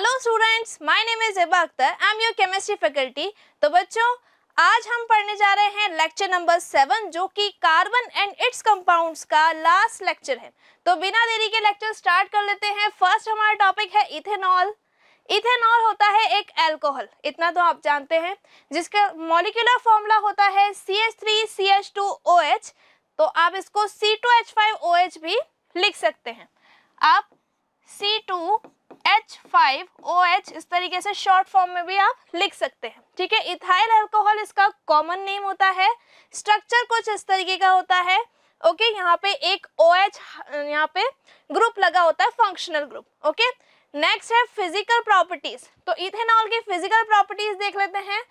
Hello students, my name is Hiba Akhtar, I am your chemistry faculty. तो बच्चों, आज हम पढ़ने जा रहे हैं लेक्चर नंबर 7 जो कि कार्बन एंड इट्स कंपाउंड्स का लास्ट लेक्चर है। तो बिना देरी के लेक्चर स्टार्ट कर लेते हैं। फर्स्ट हमारा टॉपिक है इथेनॉल। इथेनॉल होता है एक अल्कोहल, इतना तो आप जानते हैं, जिसका मॉलिक्यूलर फॉर्मूला होता है CH3CH2OH। तो आप इसको C2H5OH भी लिख सकते हैं। आप C2H5OH इस तरीके से शॉर्ट फॉर्म में भी आप लिख सकते हैं। ठीक है, इथाइल अल्कोहल इसका कॉमन नेम होता है। स्ट्रक्चर कुछ इस तरीके का होता है। ओके, यहाँ पे एक OH यहाँ पे ग्रुप लगा होता है, फंक्शनल ग्रुप। ओके, नेक्स्ट है फिजिकल प्रॉपर्टीज। तो इथेनॉल की फिजिकल प्रॉपर्टीज देख लेते हैं।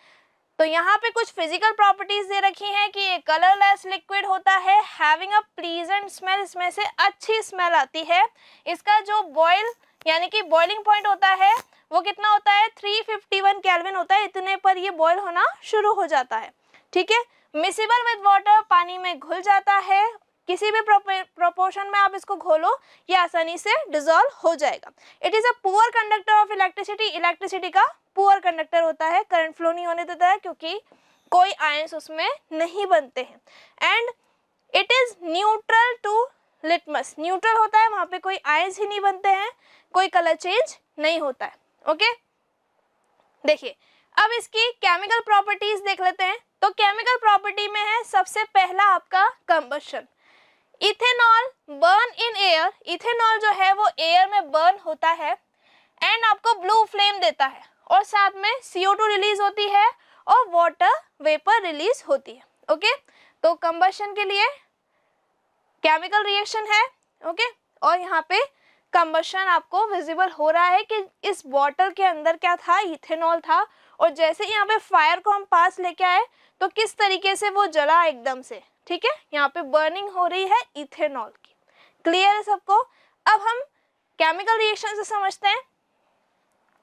तो यहाँ पे कुछ फिजिकल प्रॉपर्टीज दे रखी हैं कि ये कलरलेस लिक्विड होता है, हैविंग अ प्लीजेंट स्मेल, इसमें से अच्छी स्मेल आती है। इसका जो बॉयल यानी कि बॉइलिंग पॉइंट होता है वो कितना होता है, 351 केल्विन होता है। इतने पर ये बॉयल होना शुरू हो जाता है। ठीक है, मिसिबल विद वाटर, पानी में घुल जाता है। किसी भी प्रोपोर्शन में आप इसको घोलो, ये आसानी से डिसॉल्व हो जाएगा। It is a poor conductor of electricity, electricity का पुअर कंडक्टर होता है, करंट फ्लो नहीं होने देता है क्योंकि कोई आयंस उसमें नहीं बनते हैं। And it is neutral to litmus, neutral होता है, वहां पे कोई आयंस ही नहीं बनते हैं, कोई कलर चेंज नहीं होता है। ओके, देखिए अब इसकी केमिकल प्रॉपर्टीज देख लेते हैं। तो केमिकल प्रॉपर्टी में है सबसे पहला आपका combustion. Ethanol burn in air, ethanol जो है वो एयर में बर्न होता है एंड आपको ब्लू फ्लेम देता है, और साथ में CO2 रिलीज होती है और वाटर वेपर रिलीज होती है। ओके, तो कंबशन के लिए केमिकल रिएक्शन है। ओके, और यहाँ पे कंबशन आपको विजिबल हो रहा है कि इस बॉटल के अंदर क्या था, इथेनॉल था, और जैसे यहाँ पे फायर को हम पास लेके आए तो किस तरीके से वो जला एकदम से। ठीक है, यहाँ पे बर्निंग हो रही है इथेनॉल की। क्लियर है सबको? अब हम केमिकल रिएक्शन से समझते हैं।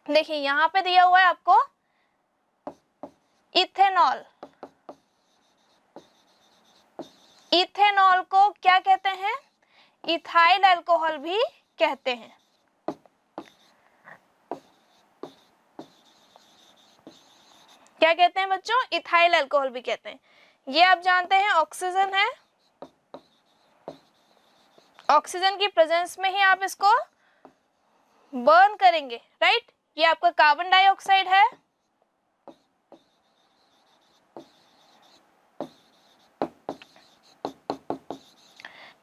देखिए यहाँ पे दिया हुआ है आपको इथेनॉल। इथेनॉल को क्या कहते हैं? इथाइल अल्कोहल भी कहते हैं। क्या कहते हैं बच्चों? इथाइल अल्कोहल भी कहते हैं। ये आप जानते हैं ऑक्सीजन है, ऑक्सीजन की प्रेजेंस में ही आप इसको बर्न करेंगे, राइट। ये आपका कार्बन डाइऑक्साइड है,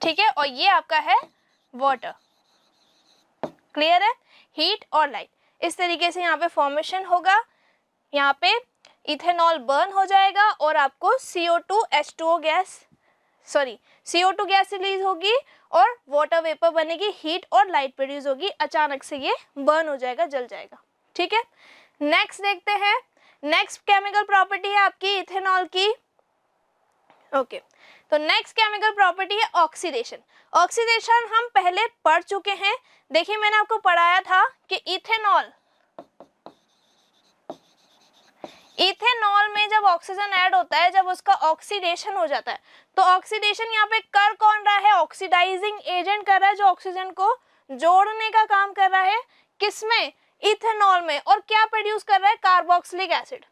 ठीक है, और ये आपका है वाटर। क्लियर है? हीट और लाइट, इस तरीके से यहाँ पे फॉर्मेशन होगा। यहाँ पे इथेनॉल बर्न हो जाएगा और आपको CO2 गैस रिलीज होगी और वाटर वेपर बनेगी, हीट और लाइट प्रोड्यूस होगी। अचानक से ये बर्न हो जाएगा, जल जाएगा। ठीक है, नेक्स्ट देखते हैं। नेक्स्ट केमिकल प्रॉपर्टी है आपकी इथेनॉल की। ओके, तो नेक्स्ट केमिकल प्रॉपर्टी है ऑक्सीडेशन। ऑक्सीडेशन हम पहले पढ़ चुके हैं। देखिए मैंने आपको पढ़ाया था कि इथेनॉल में जब ऑक्सीजन ऐड होता है, जब उसका ऑक्सीडेशन हो जाता है, तो ऑक्सीडेशन यहाँ पे कर कौन रहा है? ऑक्सीडाइजिंग एजेंट कर रहा है, जो ऑक्सीजन को जोड़ने का काम कर रहा है। किसमें? इथेनॉल में। और क्या प्रोड्यूस कर रहा है? Carboxylic acid.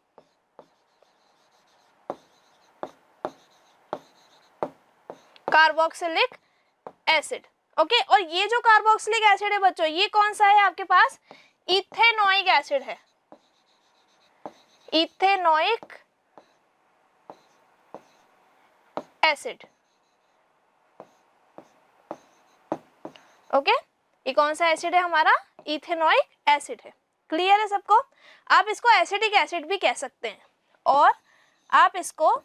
Carboxylic acid. Okay, और ये जो कार्बोक्सिलिक एसिड है बच्चों, ये कौन सा है आपके पास? इथेनोइक एसिड है, इथेनोइक एसिड। ओके, ये कौन सा एसिड है हमारा? इथेनोइक एसिड है। क्लियर है सबको? आप इसको एसिटिक एसिड भी कह सकते हैं और आप इसको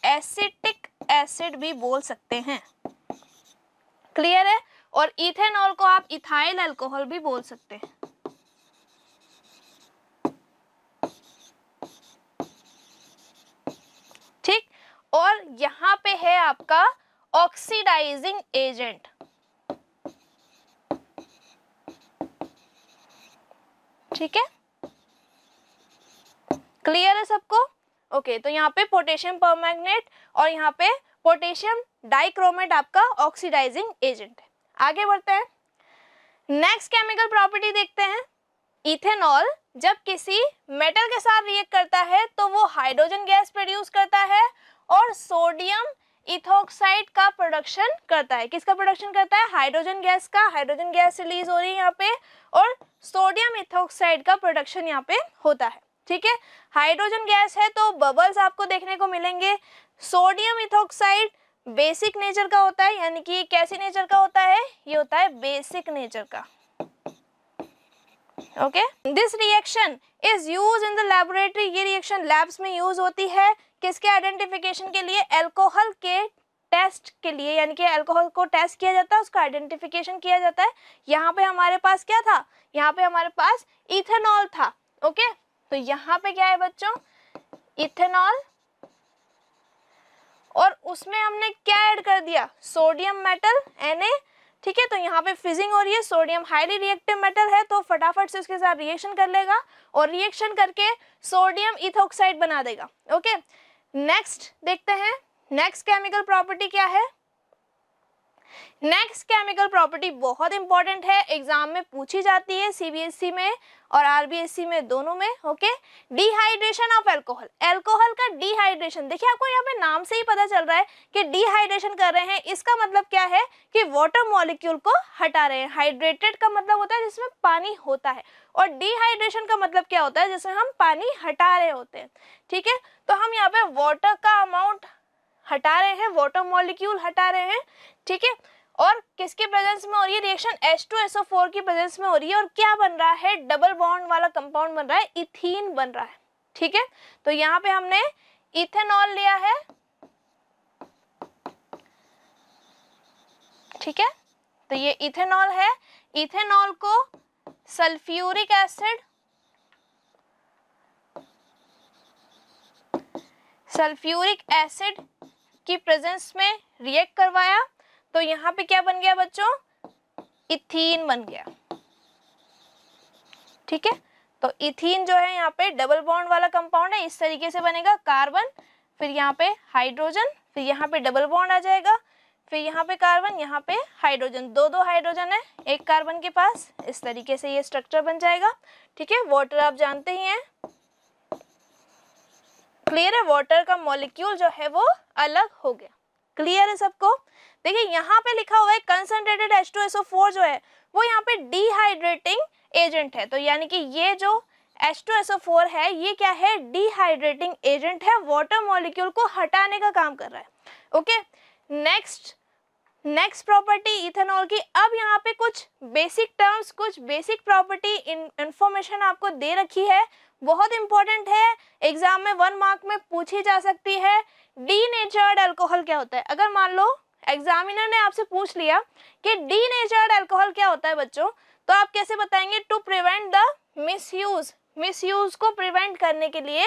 एसिटिक एसिड भी बोल सकते हैं। क्लियर है? और इथेनॉल को आप इथाइल अल्कोहल भी बोल सकते हैं। ठीक, और यहाँ पे है आपका ऑक्सीडाइजिंग एजेंट। ठीक है, क्लियर है सबको? ओके, तो यहाँ पे पोटेशियम परमैंगनेट और यहाँ पे पोटेशियम डाइक्रोमेट आपका ऑक्सीडाइजिंग एजेंट है। आगे बढ़ते हैं, नेक्स्ट केमिकल प्रॉपर्टी देखते हैं। इथेनॉल जब किसी मेटल के साथ रिएक्ट करता है तो वो हाइड्रोजन गैस प्रोड्यूस करता है और सोडियम इथोक्साइड का प्रोडक्शन करता है। किसका प्रोडक्शन करता है? हाइड्रोजन गैस का। हाइड्रोजन गैस रिलीज हो रही है यहाँ पे और सोडियम इथोक्साइड का प्रोडक्शन यहाँ पे होता है। ठीक है, हाइड्रोजन गैस है तो बबल्स आपको देखने को मिलेंगे। सोडियम इथोक्साइड बेसिक नेचर का होता है, यानी कि कैसी नेचर का होता है? ये होता है बेसिक नेचर का। Okay, this reaction is use in the laboratory. ये रिएक्शन लैब्स में यूज होती है किसके आइडेंटिफिकेशन के लिए? अल्कोहल के टेस्ट के लिए, यानी कि अल्कोहल को टेस्ट किया जाता है, उसका आइडेंटिफिकेशन किया जाता है। यहाँ पे हमारे पास क्या था? यहाँ पे हमारे पास इथेनॉल था। ओके, तो यहाँ पे क्या है बच्चों? इथेनॉल, और उसमें हमने क्या ऐड कर दिया? Sodium metal Na। ठीक है, तो यहाँ पे फिजिंग हो रही है। सोडियम हाईली रिएक्टिव मेटल है तो फटाफट से उसके साथ रिएक्शन कर लेगा और रिएक्शन करके सोडियम इथोक्साइड बना देगा। ओके, नेक्स्ट देखते हैं, नेक्स्ट केमिकल प्रॉपर्टी क्या है? नेक्स्ट केमिकल प्रॉपर्टी बहुत इंपॉर्टेंट है, एग्जाम में पूछी जाती है, सीबीएसई में और आरबीएसई में, दोनों में। Okay, dehydration of alcohol. Alcohol का डिहाइड्रेशन, देखिए आपको यहाँ पे नाम से ही पता चल रहा है कि डिहाइड्रेशन कर रहे हैं। इसका मतलब क्या है कि वाटर मॉलिक्यूल को हटा रहे हैं। हाइड्रेटेड का मतलब होता है जिसमें पानी होता है, और डिहाइड्रेशन का मतलब क्या होता है? जिसमें हम पानी हटा रहे होते हैं। ठीक है, तो हम यहाँ पे वाटर का अमाउंट हटा रहे हैं, वाटर मॉलिक्यूल हटा रहे हैं। ठीक है, और किसके प्रेजेंस में हो रही है रिएक्शन? H2SO4 की प्रेजेंस में हो रही है, और क्या बन रहा है? डबल बॉन्ड वाला कंपाउंड बन रहा है, इथीन बन रहा है। ठीक है, तो यहाँ पे हमने इथेनॉल लिया है। ठीक है, तो ये इथेनॉल है। इथेनॉल को सल्फ्यूरिक एसिड, की प्रेजेंस में रिएक्ट करवाया, तो यहाँ पे क्या बन गया बच्चों? इथीन बन गया। ठीक है, तो इथीन जो है यहाँ पे डबल बॉन्ड वाला कंपाउंड है, इस तरीके से बनेगा। कार्बन, फिर यहाँ पे हाइड्रोजन, फिर यहाँ पे डबल बॉन्ड आ जाएगा, फिर यहाँ पे कार्बन, यहाँ पे हाइड्रोजन। दो हाइड्रोजन है एक कार्बन के पास, इस तरीके से ये स्ट्रक्चर बन जाएगा। ठीक है, वाटर आप जानते ही हैं, क्लियर है? वाटर का मॉलिक्यूल जो है वो अलग हो गया। क्लियर है सबको? देखिए यहाँ पे लिखा हुआ है कंसंट्रेटेड H2SO4 जो है वो यहाँ पे डिहाइड्रेटिंग एजेंट है, तो यानी कि ये जो H2SO4 है ये क्या है? डिहाइड्रेटिंग एजेंट है, वाटर मॉलिक्यूल को हटाने का काम कर रहा है। ओके, नेक्स्ट प्रॉपर्टी इथेनॉल की। अब यहाँ पे कुछ बेसिक टर्म्स, कुछ बेसिक प्रॉपर्टी इंफॉर्मेशन आपको दे रखी है, बहुत इंपॉर्टेंट है, एग्जाम में 1 मार्क में पूछी जा सकती है। डीनेचर्ड अल्कोहल क्या होता है? अगर मान लो एग्जामिनर ने आपसे पूछ लिया कि डीनेचर्ड अल्कोहल क्या होता है बच्चों, तो आप कैसे बताएंगे? टू प्रिवेंट द मिसयूज को प्रिवेंट करने के लिए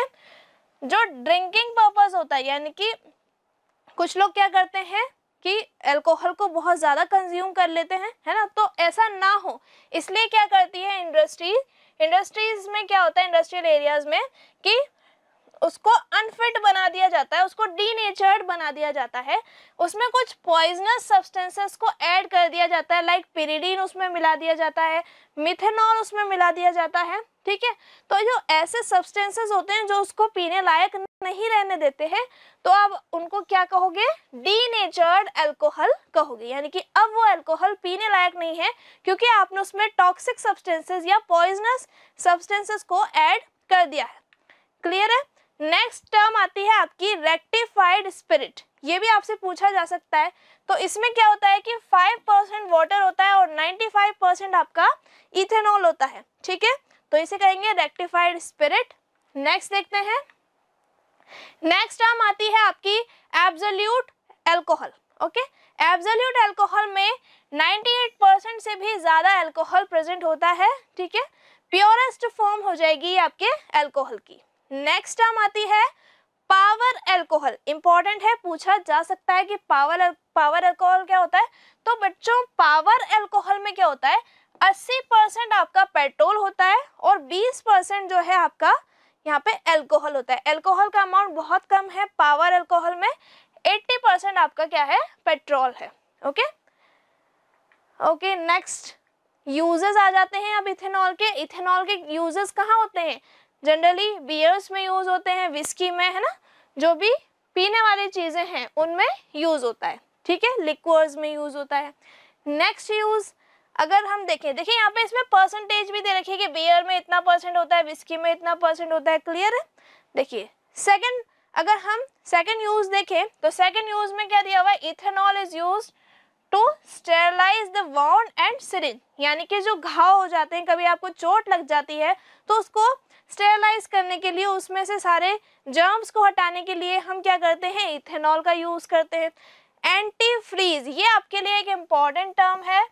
जो ड्रिंकिंग पर्पस होता है, यानी कि कुछ लोग क्या करते हैं कि अल्कोहल को बहुत ज़्यादा कंज्यूम कर लेते हैं, है ना, तो ऐसा ना हो इसलिए क्या करती है इंडस्ट्रीज में क्या होता है, इंडस्ट्रियल एरियाज में, कि उसको अनफिट बना दिया जाता है, उसको डीनेचर्ड बना दिया जाता है, उसमें कुछ पॉइजनस सब्सटेंसेस को ऐड कर दिया जाता है, लाइक पिरिडीन उसमें मिला दिया जाता है, मिथेनॉल उसमें मिला दिया जाता है। ठीक है, तो जो ऐसे सब्सटेंसेस होते हैं जो उसको पीने लायक नहीं रहने देते हैं, तो आप उनको क्या कहोगे? डीनेचर्ड अल्कोहल कहोगे, यानी कि अब वो अल्कोहल पीने लायक नहीं है क्योंकि आपने उसमें टॉक्सिक सब्सटेंसेस या पॉइजनस सब्सटेंसेस को ऐड कर दिया है। क्लियर है? नेक्स्ट टर्म आती है आपकी रेक्टिफाइड स्पिरिट, ये भी आपसे पूछा जा सकता है। तो इसमें क्या होता है कि 5% वाटर होता है और 95% आपका इथेनॉल होता है। ठीक है, तो इसे कहेंगे रेक्टिफाइड स्पिरिट। नेक्स्ट देखते हैं, नेक्स्ट टर्म आती है आपकी absolute alcohol. Okay, absolute alcohol में 98% से भी ज्यादा अल्कोहल प्रेजेंट होता है। ठीक है, प्योरेस्ट फॉर्म हो जाएगी आपके अल्कोहल की। नेक्स्ट टर्म आती है पावर अल्कोहल, इंपॉर्टेंट है, पूछा जा सकता है कि पावर अल्कोहल क्या होता है। तो बच्चों पावर अल्कोहल में क्या होता है? 80% आपका पेट्रोल होता है और 20% जो है आपका यहाँ पे अल्कोहल होता है। अल्कोहल का अमाउंट बहुत कम है पावर अल्कोहल में, 80% आपका क्या है? पेट्रोल है। ओके, नेक्स्ट यूजेस आ जाते हैं अब इथेनॉल के। इथेनॉल के यूजेस कहाँ होते हैं? जनरली बियर्स में यूज होते हैं, विस्की में, है ना, जो भी पीने वाली चीजें हैं उनमें यूज होता है, ठीक है, लिक्वर्स में यूज होता है। नेक्स्ट यूज अगर हम देखें, देखिए यहाँ पे इसमें परसेंटेज भी दे रखी है कि बियर में इतना परसेंट होता है, विस्की में इतना परसेंट होता है, क्लियर है। देखिए सेकंड, अगर हम सेकंड यूज देखें तो सेकंड यूज में क्या दिया हुआ है? Ethanol is used to sterilise the wound and syringe, यानी कि जो घाव हो जाते हैं, कभी आपको चोट लग जाती है तो उसको स्टेरलाइज करने के लिए, उसमें से सारे जर्म्स को हटाने के लिए हम क्या करते हैं? इथेनॉल का यूज करते हैं। एंटी फ्रीज, ये आपके लिए एक इम्पॉर्टेंट टर्म है,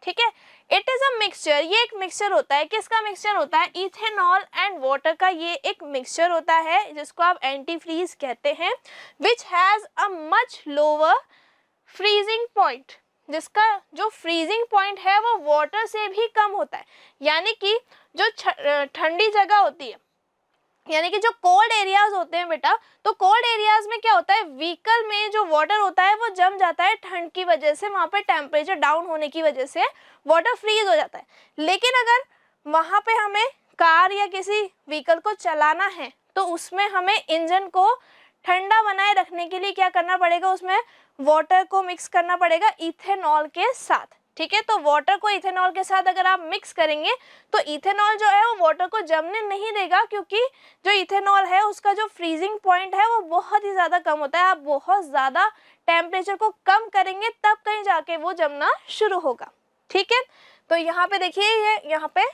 ठीक है। इट इज अ मिक्सचर, ये एक मिक्सचर होता है। किसका मिक्सचर होता है? इथेनॉल एंड वाटर का ये एक मिक्सचर होता है जिसको आप एंटी फ्रीज कहते हैं, which has a much lower freezing point, जिसका जो फ्रीजिंग पॉइंट है वो वाटर से भी कम होता है। यानी कि जो ठंडी जगह होती है, यानी कि जो कोल्ड एरियाज होते हैं बेटा, तो कोल्ड एरियाज में क्या होता है? व्हीकल में जो वाटर होता है वो जम जाता है ठंड की वजह से, वहाँ पे टेम्परेचर डाउन होने की वजह से वाटर फ्रीज हो जाता है। लेकिन अगर वहाँ पे हमें कार या किसी व्हीकल को चलाना है तो उसमें हमें इंजन को ठंडा बनाए रखने के लिए क्या करना पड़ेगा? उसमें वाटर को मिक्स करना पड़ेगा इथेनॉल के साथ, ठीक है। तो वाटर को इथेनॉल के साथ अगर आप मिक्स करेंगे तो इथेनॉल जो है वो वाटर को जमने नहीं देगा, क्योंकि जो इथेनॉल है उसका जो फ्रीजिंग पॉइंट है वो बहुत ही ज़्यादा कम होता है। आप बहुत ज़्यादा टेम्परेचर को कम करेंगे तब कहीं जाके वो जमना शुरू होगा, ठीक है। तो यहाँ पे देखिए, ये यहाँ पे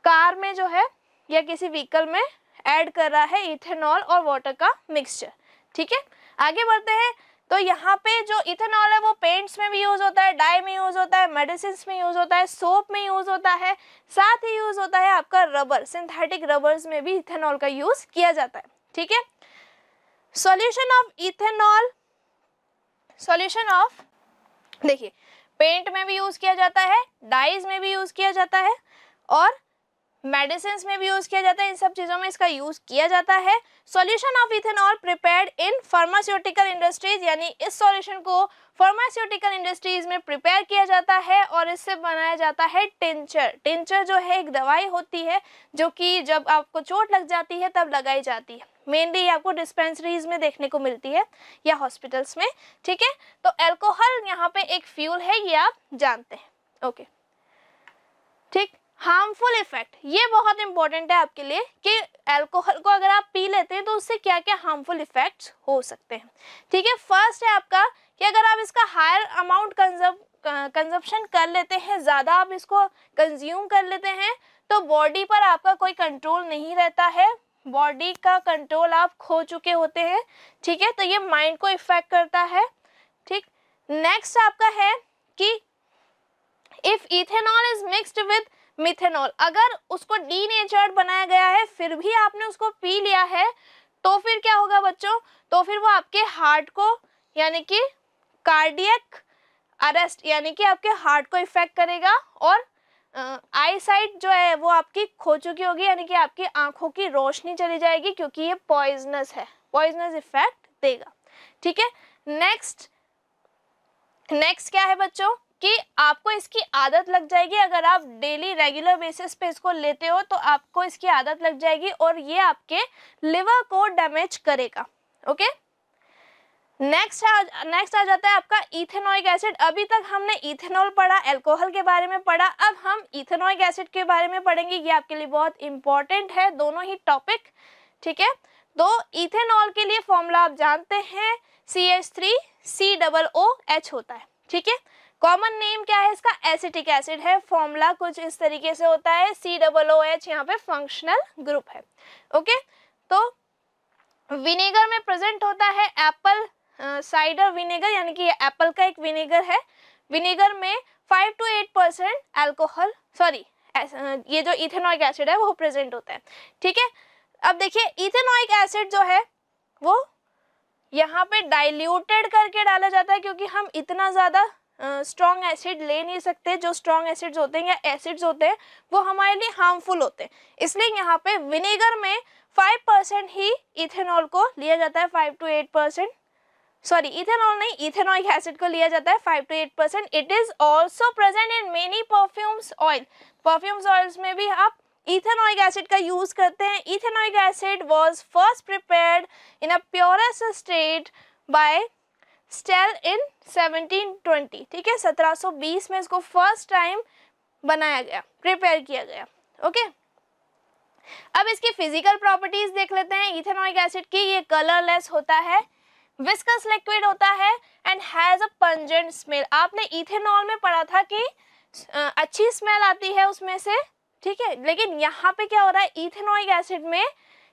कार में जो है या किसी व्हीकल में ऐड कर रहा है इथेनॉल और वाटर का मिक्सचर, ठीक है। आगे बढ़ते हैं। तो यहाँ पे जो इथेनॉल है वो पेंट्स में भी यूज होता है, डाई में यूज होता है, मेडिसिन में यूज होता है, सोप में यूज होता है, साथ ही यूज होता है आपका रबर, सिंथेटिक रबर्स में भी इथेनॉल का यूज किया जाता है, ठीक है। Solution of ethanol, solution of, देखिए पेंट में भी यूज किया जाता है, डाइज में भी यूज किया जाता है और मेडिसिन में भी यूज किया जाता है। इन सब चीजों में इसका यूज किया जाता है। Solution of ethanol prepared in pharmaceutical industries, यानी इस सॉल्यूशन को फार्मास्यूटिकल इंडस्ट्रीज में प्रिपेयर किया जाता है और इससे बनाया जाता है टिंचर। टिंचर जो है एक दवाई होती है जो कि जब आपको चोट लग जाती है तब लगाई जाती है। मेनली आपको डिस्पेंसरीज में देखने को मिलती है या हॉस्पिटल्स में, ठीक है। तो अल्कोहल यहाँ पे एक फ्यूल है, ये आप जानते हैं, ओके, ठीक। हार्मफुल इफेक्ट, ये बहुत इंपॉर्टेंट है आपके लिए कि अल्कोहल को अगर आप पी लेते हैं तो उससे क्या क्या हार्मफुल इफेक्ट्स हो सकते हैं, ठीक है। फर्स्ट है आपका कि अगर आप इसका हायर अमाउंट कंजप्शन कर लेते हैं, ज़्यादा आप इसको कंज्यूम कर लेते हैं, तो बॉडी पर आपका कोई कंट्रोल नहीं रहता है, बॉडी का कंट्रोल आप खो चुके होते हैं, ठीक है। तो ये माइंड को इफेक्ट करता है, ठीक। नेक्स्ट आपका है कि if ethanol is mixed with methanol, अगर उसको डीनेचर्ड बनाया गया है फिर भी आपने उसको पी लिया है तो फिर क्या होगा बच्चों? तो फिर वो आपके हार्ट को, यानी कि कार्डियक अरेस्ट, यानी कि आपके हार्ट को इफेक्ट करेगा और आई साइट जो है वो आपकी खो चुकी होगी, यानी कि आपकी आंखों की रोशनी चली जाएगी, क्योंकि ये पॉइजनस है, पॉइजनस इफेक्ट देगा, ठीक है। नेक्स्ट क्या है बच्चों कि आपको इसकी आदत लग जाएगी। अगर आप डेली रेगुलर बेसिस पे इसको लेते हो तो आपको इसकी आदत लग जाएगी और ये आपके लिवर को डैमेज करेगा, ओके। नेक्स्ट आ जाता है आपका इथेनॉइक एसिड। अभी तक हमने इथेनॉल पढ़ा, अल्कोहल के बारे में पढ़ा, अब हम इथेनॉइक एसिड के बारे में पढ़ेंगे। ये आपके लिए बहुत इंपॉर्टेंट है, दोनों ही टॉपिक, ठीक है। तो इथेनॉल के लिए फॉर्मूला आप जानते हैं, CH3COOH होता है, ठीक है। कॉमन नेम क्या है इसका? एसिटिक एसिड है। फॉर्मूला कुछ इस तरीके से होता है, COOH यहाँ पे फंक्शनल ग्रुप है, ओके। तो विनेगर में प्रेजेंट होता है एप्पल साइडर विनेगर, यानी कि ये एप्पल का एक विनेगर है। विनेगर में 5 to 8% अल्कोहल, सॉरी ये जो इथेनॉइक एसिड है वो प्रेजेंट होता है, ठीक है। अब देखिए इथेनॉइक एसिड जो है वो यहाँ पे डाइल्यूटेड करके डाला जाता है, क्योंकि हम इतना ज़्यादा स्ट्रॉन्ग एसिड ले नहीं सकते। जो स्ट्रॉन्ग एसिड्स होते हैं या एसिड्स होते हैं वो हमारे लिए हार्मफुल होते हैं, इसलिए यहाँ पे विनेगर में 5% ही इथेनॉल को लिया जाता है, 5 to 8%, सॉरी इथेनॉल नहीं, इथेनॉइक एसिड को लिया जाता है 5 to 8%। It is also present in many perfumes oil, perfumes oils में भी आप इथेनॉइक एसिड का यूज करते हैं। Ethanoic acid was first prepared in a purest state by Stahl in 1720, ठीक है, 1720 में इसको फर्स्ट टाइम बनाया गया, प्रिपेयर किया गया। ओके, अब इसकी फिजिकल प्रॉपर्टीज देख लेते हैं इथेनॉइक एसिड की। ये कलरलेस होता है, विस्कस लिक्विड होता है and has a pungent smell. आपने इथेनॉल में पढ़ा था कि अच्छी स्मेल आती है उसमें से, ठीक है, लेकिन यहाँ पे क्या हो रहा है इथेनॉइक एसिड में,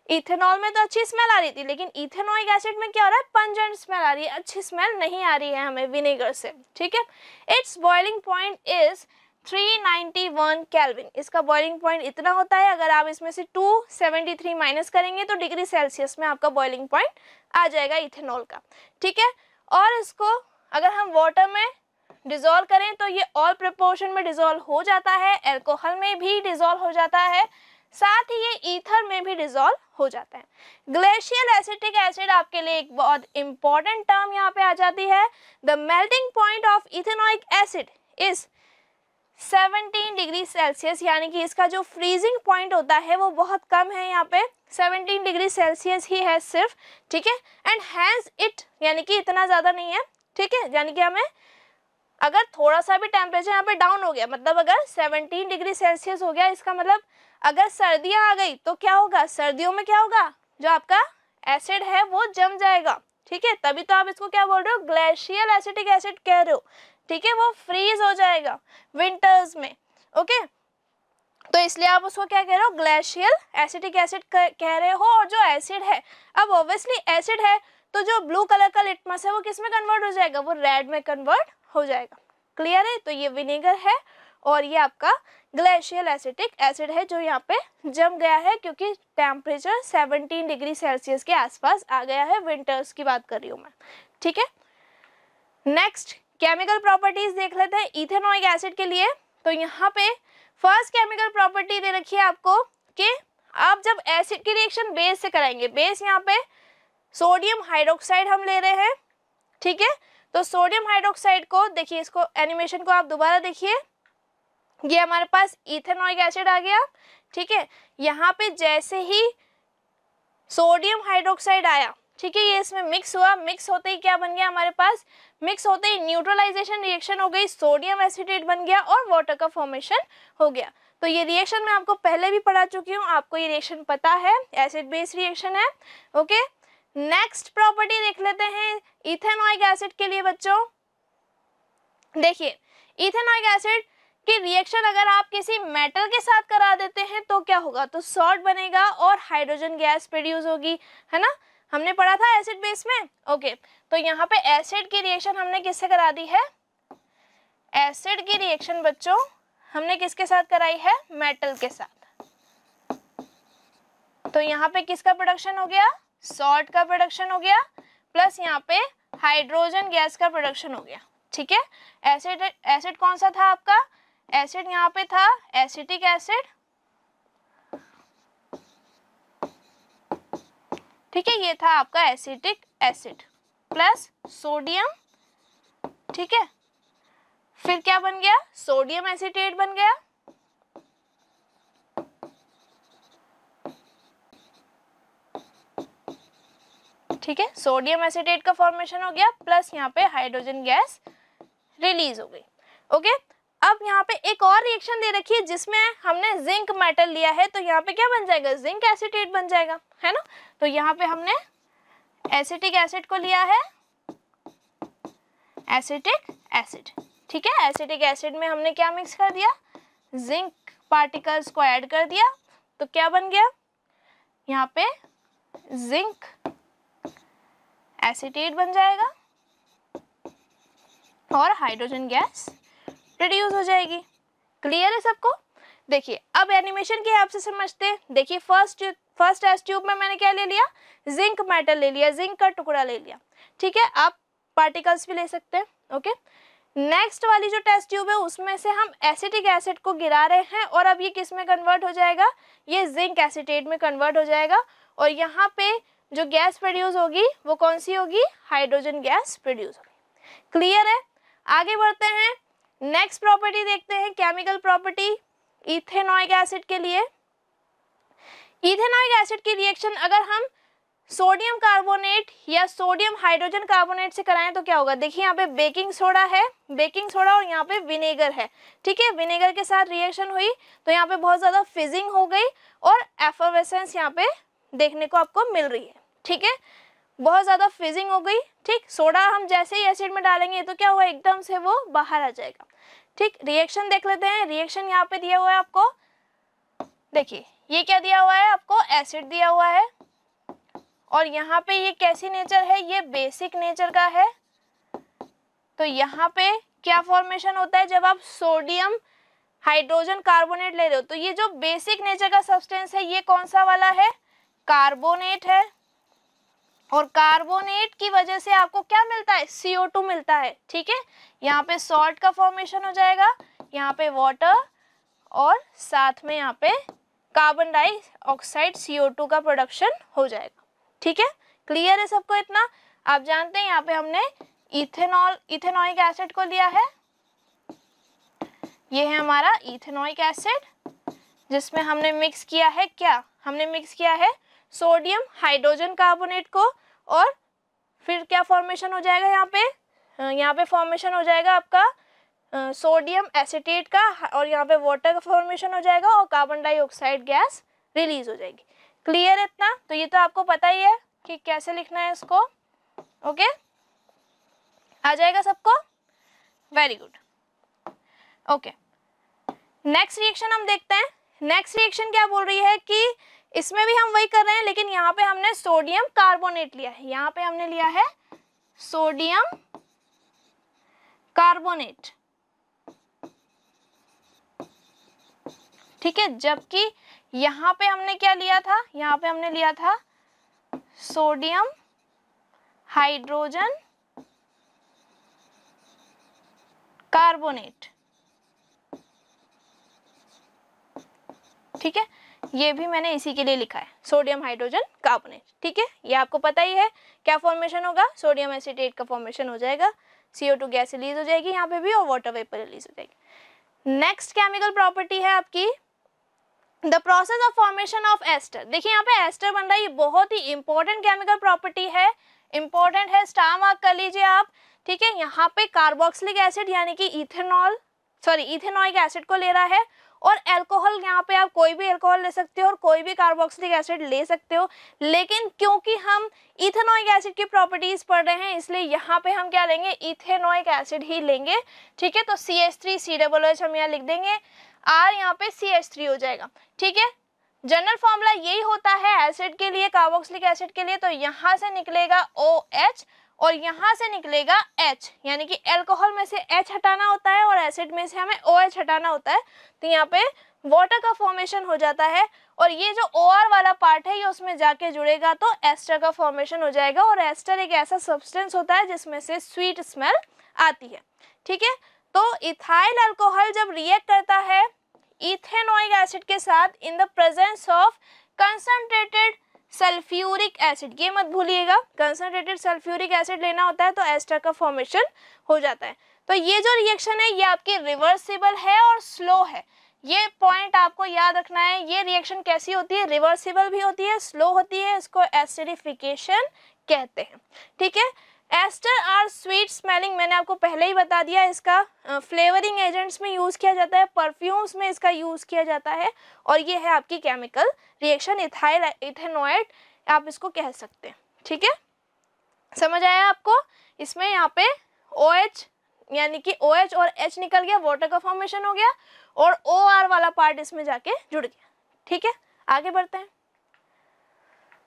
इथेनॉल में तो अच्छी स्मेल आ रही थी, लेकिन इथेनॉइक एसिड में क्या हो रहा है पंजेंट स्मेल आ रही है, अच्छी स्मेल नहीं आ रही है हमें विनेगर से, ठीक है। It's boiling point is 391 kelvin, इसका बॉइलिंग पॉइंट इतना होता है। अगर आप इसमें से 273 माइनस करेंगे तो डिग्री सेल्सियस में आपका बॉइलिंग पॉइंट आ जाएगा इथेनॉल का, ठीक है। और इसको अगर हम वाटर में डिजोल्व करें तो ये ऑल प्रोपोर्शन में डिजोल्व हो जाता है, एल्कोहल में भी डिजोल्व हो जाता है, साथ ही ये ईथर में भी डिजोल्व हो जाता है। ग्लेशियल एसिटिक एसिड आपके लिए एक बहुत इंपॉर्टेंट टर्म यहाँ पे आ जाती है। The melting point of ethanoic acid is 17 degree Celsius, यानी कि इसका जो फ्रीजिंग पॉइंट होता है वो बहुत कम है, यहाँ पे 17 डिग्री सेल्सियस ही है सिर्फ, ठीक है। एंड हैज इट, यानी कि इतना ज़्यादा नहीं है, ठीक है, यानी कि हमें अगर थोड़ा सा भी टेम्परेचर यहाँ पे डाउन हो गया, मतलब अगर 17 डिग्री सेल्सियस हो गया, इसका मतलब अगर सर्दियाँ आ गई तो क्या होगा, सर्दियों में क्या होगा, जो आपका एसिड है वो जम जाएगा, ठीक है, तभी तो आप इसको क्या बोल रहे हो, ग्लेशियल एसिटिक एसिड कह रहे हो, ठीक है, वो फ्रीज हो जाएगा विंटर्स में। ओके, तो इसलिए आप उसको क्या कह रहे हो, ग्लेशियल एसिटिक एसिड कह रहे हो। और जो एसिड है, अब ऑब्वियसली एसिड है तो जो ब्लू कलर का लिटमस है वो किस में कन्वर्ट हो जाएगा, वो रेड में कन्वर्ट हो जाएगा। क्लियर है, तो ये विनेगर है और ये आपका ग्लेशियल एसिटिक एसिड है जो यहाँ पे जम गया है क्योंकि टेम्परेचर 17 डिग्री सेल्सियस के आसपास आ गया है, विंटर्स की बात कर रही हूँ मैं, ठीक है। नेक्स्ट केमिकल प्रॉपर्टीज देख लेते हैं इथेनॉइक एसिड के लिए। तो यहाँ पे फर्स्ट केमिकल प्रॉपर्टी दे रखी है आपको कि आप जब एसिड की रिएक्शन बेस से कराएंगे, बेस यहाँ पे सोडियम हाइड्रोक्साइड हम ले रहे हैं, ठीक है। तो सोडियम हाइड्रोक्साइड को देखिए, इसको एनिमेशन को आप दोबारा देखिए, ये हमारे पास इथेनॉइक एसिड आ गया, ठीक है। यहाँ पे जैसे ही सोडियम हाइड्रोक्साइड आया, ठीक है, ये इसमें मिक्स हुआ, मिक्स होते ही क्या बन गया हमारे पास, मिक्स होते ही न्यूट्रलाइजेशन रिएक्शन हो गई, सोडियम एसिटेट बन गया और वाटर का फॉर्मेशन हो गया। तो ये रिएक्शन मैं आपको पहले भी पढ़ा चुकी हूँ, आपको ये रिएक्शन पता है, एसिड बेस रिएक्शन है। ओके, नेक्स्ट प्रॉपर्टी देख लेते हैं इथेनॉइक एसिड के लिए बच्चों। देखिए, इथेनॉइक एसिड की रिएक्शन अगर आप किसी मेटल के साथ करा देते हैं तो क्या होगा, तो सॉल्ट बनेगा और हाइड्रोजन गैस प्रोड्यूस होगी, है ना, हमने पढ़ा था एसिड बेस में। ओके, तो यहाँ पे एसिड की रिएक्शन हमने किससे करा दी है, एसिड की रिएक्शन बच्चों हमने किसके साथ कराई है, मेटल के साथ। तो यहाँ पे किसका प्रोडक्शन हो गया, सॉल्ट का प्रोडक्शन हो गया, प्लस यहाँ पे हाइड्रोजन गैस का प्रोडक्शन हो गया, ठीक है। एसिड कौन सा था आपका, एसिड यहाँ पे था एसिटिक एसिड, ठीक है, ये था आपका एसिटिक एसिड प्लस सोडियम, ठीक है, फिर क्या बन गया, सोडियम एसिटेट बन गया, ठीक है, सोडियम एसिटेट का फॉर्मेशन हो गया, प्लस यहाँ पे हाइड्रोजन गैस रिलीज हो गई। ओके, अब यहाँ पे एक और रिएक्शन दे रखी है जिसमें हमने जिंक मेटल लिया है, तो यहाँ पे क्या बन जाएगा, जिंक एसिटेट बन जाएगा, है ना। तो यहाँ पे हमने एसिटिक एसिड को लिया है, एसिटिक एसिड, ठीक है, एसिटिक एसिड में हमने क्या मिक्स कर दिया, जिंक पार्टिकल्स को ऐड कर दिया, तो क्या बन गया, यहाँ पे जिंक एसिटेट बन जाएगा और हाइड्रोजन गैस प्रोड्यूस हो जाएगी। क्लियर है सबको। देखिए, अब एनिमेशन के हिसाब से समझते हैं। देखिए, फर्स्ट टेस्ट ट्यूब में मैंने क्या ले लिया, जिंक मेटल ले लिया, जिंक का टुकड़ा ले लिया, ठीक है, आप पार्टिकल्स भी ले सकते हैं। ओके, नेक्स्ट वाली जो टेस्ट ट्यूब है उसमें से हम एसिटिक एसिड को गिरा रहे हैं और अब ये किस में कन्वर्ट हो जाएगा, ये जिंक एसिटेट में कन्वर्ट हो जाएगा और यहाँ पे जो गैस प्रोड्यूस होगी वो कौन सी होगी, हाइड्रोजन गैस प्रोड्यूस होगी। क्लियर है, आगे बढ़ते हैं। नेक्स्ट प्रॉपर्टी देखते हैं, केमिकल प्रॉपर्टी इथेनॉइक एसिड के लिए। इथेनॉइक एसिड की रिएक्शन अगर हम सोडियम कार्बोनेट या सोडियम हाइड्रोजन कार्बोनेट से कराएं तो क्या होगा, देखिए यहाँ पे बेकिंग सोडा है, बेकिंग सोडा और यहाँ पे विनेगर है, ठीक है। विनेगर के साथ रिएक्शन हुई तो यहाँ पे बहुत ज़्यादा फिजिंग हो गई और एफर्वेसेंस यहाँ पे देखने को आपको मिल रही है, ठीक है। बहुत ज़्यादा फिजिंग हो गई, ठीक। सोडा हम जैसे ही एसिड में डालेंगे तो क्या हुआ, एकदम से वो बाहर आ जाएगा, ठीक। रिएक्शन देख लेते हैं। रिएक्शन यहाँ पे दिया हुआ है आपको, देखिए ये क्या दिया हुआ है आपको, एसिड दिया हुआ है और यहाँ पे ये कैसी नेचर है, ये बेसिक नेचर का है। तो यहाँ पे क्या फॉर्मेशन होता है, जब आप सोडियम हाइड्रोजन कार्बोनेट ले रहे हो तो ये जो बेसिक नेचर का सब्सटेंस है ये कौन सा वाला है, कार्बोनेट है। और कार्बोनेट की वजह से आपको क्या मिलता है, CO2 मिलता है, ठीक है। यहाँ पे सॉल्ट का फॉर्मेशन हो जाएगा, यहाँ पे वाटर और साथ में यहाँ पे कार्बन डाइऑक्साइड CO2 का प्रोडक्शन हो जाएगा, ठीक है। क्लियर है सबको इतना। आप जानते हैं यहाँ पे हमने इथेनॉइक एसिड को लिया है, ये है हमारा इथेनॉइक एसिड जिसमें हमने मिक्स किया है, क्या हमने मिक्स किया है, सोडियम हाइड्रोजन कार्बोनेट को। और फिर क्या फॉर्मेशन हो जाएगा यहाँ पे फॉर्मेशन हो जाएगा आपका सोडियम एसिटेट का और यहाँ पे वाटर का फॉर्मेशन हो जाएगा और कार्बन डाइऑक्साइड गैस रिलीज हो जाएगी। क्लियर है इतना, तो ये तो आपको पता ही है कि कैसे लिखना है इसको, ओके। आ जाएगा सबको, very good, okay. Next reaction हम देखते हैं। नेक्स्ट रिएक्शन क्या बोल रही है कि इसमें भी हम वही कर रहे हैं लेकिन यहाँ पे हमने सोडियम कार्बोनेट लिया है, यहाँ पे हमने लिया है सोडियम कार्बोनेट, ठीक है। जबकि यहाँ पे हमने क्या लिया था, यहाँ पे हमने लिया था सोडियम हाइड्रोजन कार्बोनेट, ठीक है। ये भी मैंने इसी के लिए लिखा है, सोडियम हाइड्रोजन कार्बोनेट, ठीक है। ये आपको पता ही है क्या फॉर्मेशन होगा, सोडियम एसिटेट का फॉर्मेशन हो जाएगा, CO2 गैस रिलीज हो जाएगी यहाँ पे भी और वाटर वेपर रिलीज हो जाएगी। नेक्स्ट केमिकल प्रॉपर्टी है आपकी the process of formation of ester. देखिए यहाँ पे एस्टर बन रहा है, ये बहुत ही इंपॉर्टेंट केमिकल प्रॉपर्टी है, इंपॉर्टेंट है, स्टार मार्क कर लीजिए आप, ठीक है। यहाँ पे कार्बोक्सिलिक एसिड यानी कि इथेनॉइक एसिड को ले रहा है और अल्कोहल, यहाँ पे आप कोई भी अल्कोहल ले सकते हो और कोई भी कार्बोक्सिलिक एसिड ले सकते हो, लेकिन क्योंकि हम इथेनॉइक एसिड की प्रॉपर्टीज पढ़ रहे हैं इसलिए यहाँ पे हम क्या लेंगे, इथेनॉइक एसिड ही लेंगे, ठीक है। तो CH3COOH हम यहाँ लिख देंगे, R यहाँ पे CH3 हो जाएगा, ठीक है। जनरल फॉर्मूला यही होता है एसिड के लिए, कार्बोक्सिलिक एसिड के लिए, तो यहाँ से निकलेगा OH और यहाँ से निकलेगा H, यानी कि अल्कोहल में से H हटाना होता है और एसिड में से हमें OH हटाना होता है, तो यहाँ पे वाटर का फॉर्मेशन हो जाता है और ये जो OR वाला पार्ट है ये उसमें जाके जुड़ेगा तो एस्टर का फॉर्मेशन हो जाएगा। और एस्टर एक ऐसा सब्सटेंस होता है जिसमें से स्वीट स्मेल आती है, ठीक है। तो इथाइल अल्कोहल जब रिएक्ट करता है इथेनॉइक एसिड के साथ in the presence of concentrated sulphuric acid, ये मत भूलिएगा, कंसंट्रेटेड सल्फ्यूरिक एसिड लेना होता है तो एस्टर का फॉर्मेशन हो जाता है। तो ये जो रिएक्शन है ये आपकी रिवर्सिबल है और स्लो है, ये पॉइंट आपको याद रखना है। ये रिएक्शन कैसी होती है, रिवर्सिबल भी होती है, स्लो होती है, इसको एसिडिफिकेशन कहते हैं, ठीक है। एस्टर आर स्वीट स्मेलिंग, मैंने आपको पहले ही बता दिया, इसका फ्लेवरिंग एजेंट्स में यूज किया जाता है, परफ्यूम्स में इसका यूज किया जाता है और ये है आपकी केमिकल रिएक्शन इथाइल इथेनॉइड आप इसको कह सकते हैं, ठीक है। समझ आया आपको, इसमें यहाँ पे OH यानी कि OH और H निकल गया, वाटर का फॉर्मेशन हो गया और OR वाला पार्ट इसमें जाके जुड़ गया, ठीक है। आगे बढ़ते हैं,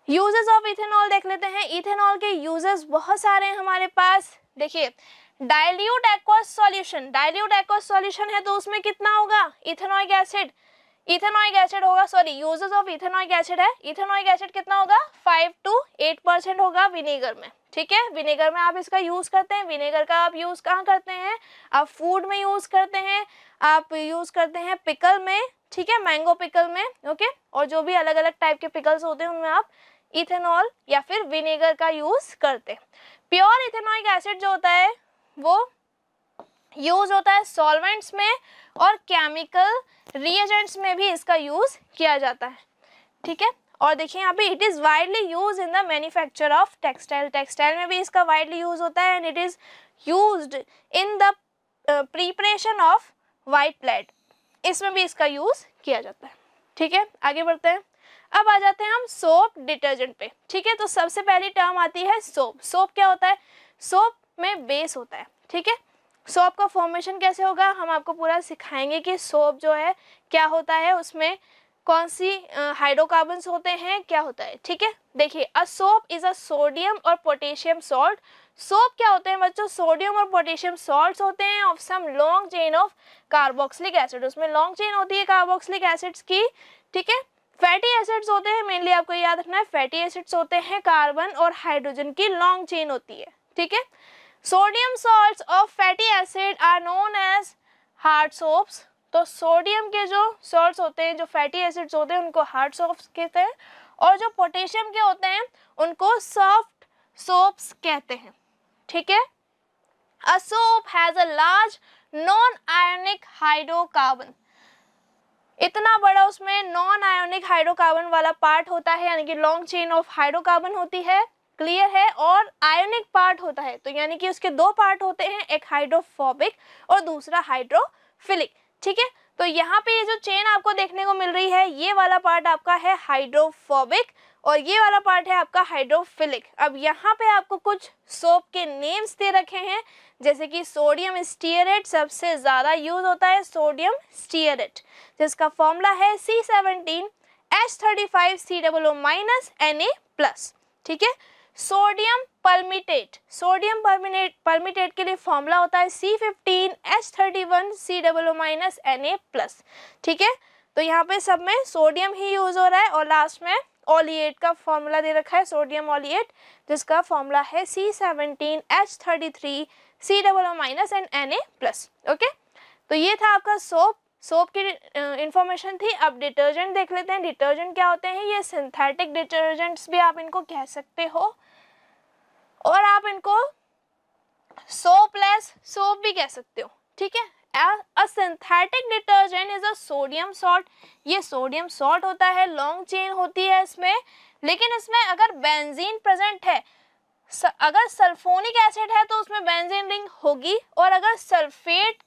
यूजेस ऑफ इथेनॉल देख लेते हैं। इथेनॉल के यूजेस बहुत सारे हैं हमारे पास। देखिए dilute aqueous solution, dilute aqueous solution है तो उसमें कितना होगा, इथेनॉइक एसिड होगा, sorry uses of ethanoic acid है, इथेनॉइक एसिड कितना होगा 5 to 8% होगा विनेगर में, ठीक है। विनेगर में आप इसका यूज करते हैं, विनेगर का आप यूज कहाँ करते हैं, आप फूड में यूज करते हैं, आप यूज करते हैं पिकल में, ठीक है, मैंगो पिकल में, ओके। और जो भी अलग अलग टाइप के पिकल्स होते हैं उनमें आप इथेनॉल या फिर विनेगर का यूज करते हैं। प्योर इथेनॉइक एसिड जो होता है वो यूज होता है सॉल्वेंट्स में और केमिकल रिएजेंट्स में भी इसका यूज किया जाता है, ठीक है। और देखिए यहाँ पे it is widely use in the manufacture of textile, textile में भी इसका वाइडली यूज होता है and it is used in the preparation of white plate, इसमें भी इसका यूज किया जाता है, ठीक है। आगे बढ़ते हैं। अब आ जाते हैं हम सोप डिटर्जेंट पे, ठीक है। तो सबसे पहली टर्म आती है सोप। सोप क्या होता है? सोप में बेस होता है, ठीक है। सोप का फॉर्मेशन कैसे होगा हम आपको पूरा सिखाएंगे कि सोप जो है क्या होता है, उसमें कौन सी हाइड्रोकार्बन्स होते हैं, क्या होता है, ठीक है। देखिए a soap is a sodium और पोटेशियम सॉल्ट। सोप क्या होते हैं बच्चों? सोडियम और पोटेशियम सॉल्ट्स होते हैं of some long chain of carboxylic acid, उसमें लॉन्ग चेन होती है कार्बोक्सिलिक एसिड्स की, ठीक है। फैटी एसिड्स होते हैं, मेनली आपको याद रखना है फैटी एसिड्स होते हैं कार्बन और हाइड्रोजन की लॉन्ग चेन होती है, ठीक है। Sodium salts of fatty acid are known as hard soaps. तो सोडियम के जो सॉल्ट्स होते हैं, जो फैटी एसिड्स होते हैं, उनको हार्ड सोप्स कहते हैं और जो पोटेशियम के होते हैं उनको सॉफ्ट सोप्स कहते हैं, ठीक है। A soap has a large non ionic hydrocarbon, इतना बड़ा उसमें नॉन आयोनिक हाइड्रोकार्बन वाला पार्ट होता है, यानी कि लॉन्ग चेन ऑफ हाइड्रोकार्बन होती है, क्लियर है। और आयोनिक पार्ट होता है, तो यानी कि उसके दो पार्ट होते हैं, एक हाइड्रोफोबिक और दूसरा हाइड्रोफिलिक, ठीक है। तो यहाँ पे ये जो चेन आपको देखने को मिल रही है, ये वाला पार्ट आपका है हाइड्रोफोबिक और ये वाला पार्ट है आपका हाइड्रोफिलिक। अब यहाँ पे आपको कुछ सोप के नेम्स दे रखे हैं, जैसे कि सोडियम स्टीयरेट सबसे ज़्यादा यूज होता है, सोडियम स्टीयरेट, जिसका फॉर्मूला है C17H35COO- Na+, ठीक है। सोडियम परमिटेट के लिए फॉर्मूला होता है C15H31COO- Na+, ठीक है। तो यहाँ पे सब में सोडियम ही यूज हो रहा है और लास्ट में ओलिएट का फॉर्मूला दे रखा है, सोडियम ओलिएट, जिसका फॉर्मूला है C17H33COO- एंड Na+, ओके। तो ये था आपका सोप की इंफॉर्मेशन थी। अब डिटर्जेंट देख लेते हैं। डिटर्जेंट क्या होते हैं? ये सिंथेटिक डिटर्जेंट्स भी आप इनको कह सकते हो और आप इनको सोपलेस सोप भी कह सकते हो, ठीक है। अ synthetic detergent is a sodium salt, ये सोडियम सॉल्ट होता है, लॉन्ग चेन होती है इसमें, लेकिन इसमें अगर बेंजीन प्रेजेंट है, अगर सल्फोनिक एसिड है तो उसमें बेंजीन रिंग होगी और अगर सल्फेट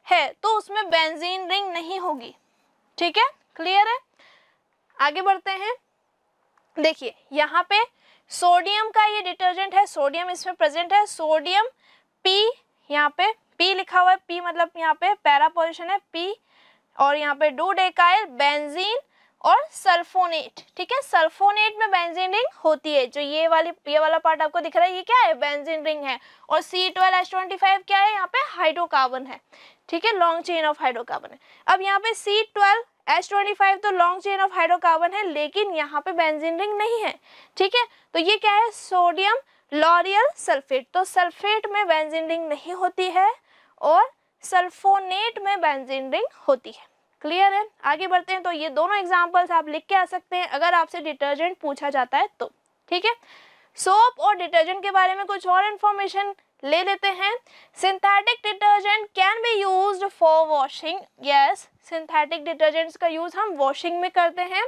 है तो उसमें बेंजीन रिंग नहीं होगी, ठीक है, क्लियर है। आगे बढ़ते हैं। देखिए यहाँ पे सोडियम का ये डिटर्जेंट है, सोडियम इसमें प्रेजेंट है, सोडियम पी, यहाँ पे पी लिखा हुआ है, पी मतलब यहाँ पे पैरा पोजीशन है पी, और यहाँ पे डोडेकाइल बेंजीन और सल्फोनेट, ठीक है। सल्फोनेट में बेंजीन रिंग होती है, जो ये वाला पार्ट आपको दिख रहा है, ये क्या है? बेंजीन रिंग है। और C12H25 क्या है? यहाँ पे हाइड्रोकार्बन है, ठीक है, लॉन्ग चेन ऑफ हाइड्रोकार्बन है। अब यहाँ पे C12H25 तो लॉन्ग चेन ऑफ हाइड्रोकार्बन है, लेकिन यहाँ पे बेंजीन रिंग नहीं है, ठीक है। तो ये क्या है? Sodium L'Oréal sulphate. तो सल्फेट में बेंजीन रिंग नहीं होती है और सल्फोनेट में बेंजीन रिंग होती है, क्लियर है। आगे बढ़ते हैं। तो ये दोनों एग्जांपल्स आप लिख के आ सकते हैं अगर आपसे डिटर्जेंट पूछा जाता है तो, ठीक है। सोप और डिटर्जेंट के बारे में कुछ और इंफॉर्मेशन ले लेते हैं। Synthetic detergent can be used for washing, yes, synthetic detergents का यूज हम वॉशिंग में करते हैं,